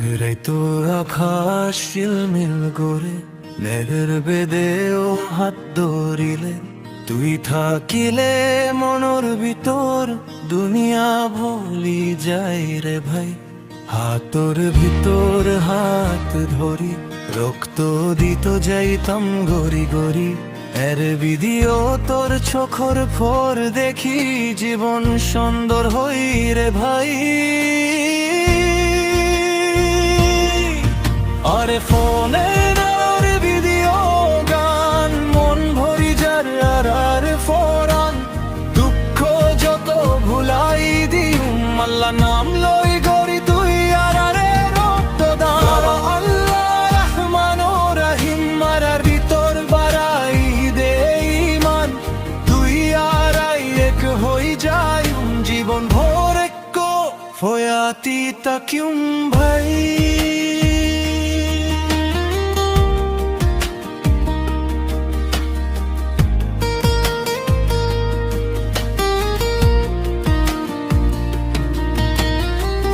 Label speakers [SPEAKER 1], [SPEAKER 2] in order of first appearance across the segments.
[SPEAKER 1] ঋতু আকাশ শিলমিল গড়ে মেঘের বেদে ও হাত ধরিলে তুই থাকিলে মনর ভিতর দুনিয়া ভুলি যাই রে ভাই। হাতর ভিতর হাত ধরি রক্ত দিত যাইতাম গড়ি গড়ি এর বিধিও তোর চোখর ফোর দেখি জীবন সুন্দর হই রে ভাই। আরে ফোনের আর ভিডিও গান মন ভরি যার আর ফোরান দুঃখ যত ভুলাই দিউম আল্লাহ নাম লই গরি তুই আর রে রক্তদান। আল্লাহ রহমান ও রহিম মারার ভিতর বাড়াই দে ঈমান তুই আর এক হই যাই জীবন ভর এক ফয়াতি তাকিউম ভাই।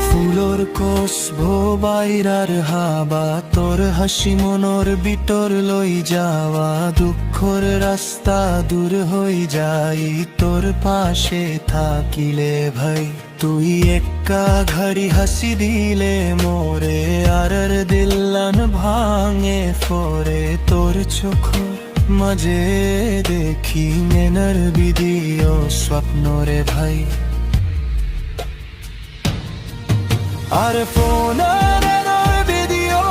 [SPEAKER 1] ফুলর কসব বাইরার হাবা তোর হাসি মনর বিটর লই যাওয়া দুঃখর রাস্তা দূর হই যাই তোর পাশে থাকিলে ভাই। তুই একা ঘড়ি হাসি দিলে মোরে আর দিল্লান ভাঙে ফরে তোর চোখ মাঝে দেখি নেনার বিদিও স্বপ্ন রে ভাই। আর ফোনের ভিডিও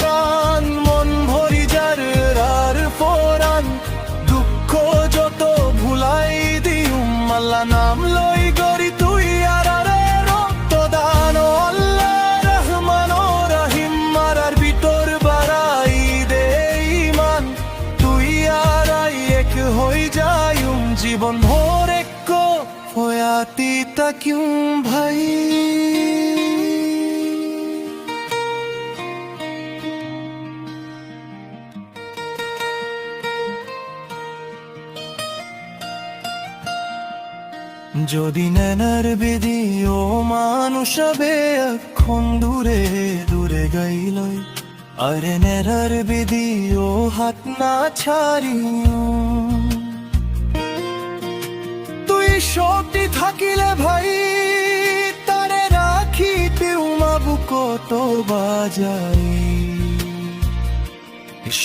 [SPEAKER 1] গান মন ভরি যার আর ফোরান দুঃখ যত ভুলাই দিউম আল্লাহ নাম লই গরি তুই আর রে রক্তদান। আল্লাহ রহমান ও রহিম মারার ভিতর বাড়াই দে ঈমান তুই আর এক হই যাইউম জীবন ভর এক ফয়াতি তাকিউম ভাই। যদি নেনার বেদি ও মানুষ হবে এখন দূরে দূরে গাইলই আরে নেনার বেদি ও হাত না ছাড়িও তুই শক্তি থাকিলে ভাই তারে রাখিতে উমাবু কত বাজাই।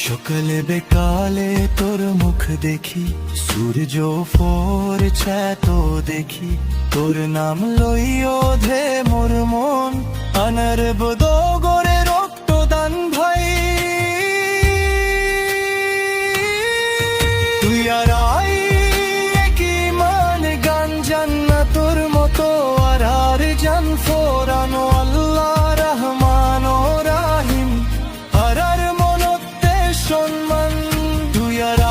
[SPEAKER 1] সকালে বেকালে তোর মুখ দেখি সূর্য ফোর ছত দেখি তোর নাম লইও ধে মোর মন আনার বদ গরে রক্তদান ভাই। তুই আর এক ঈমান গান জান্না তোর মতো আর জান ফোরানো আল্লাহ রহমান ও রহিম আর সম্মান তুই আর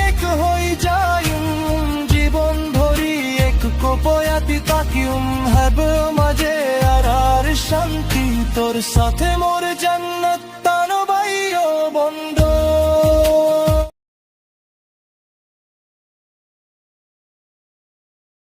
[SPEAKER 1] এক হই যাইউম জীবন ভরি এক কোপয়াতি তাকিউম হব মাঝে আর শান্তি তোর সাথে মোর জান্নাত তানো ভাই ও বন্ধু।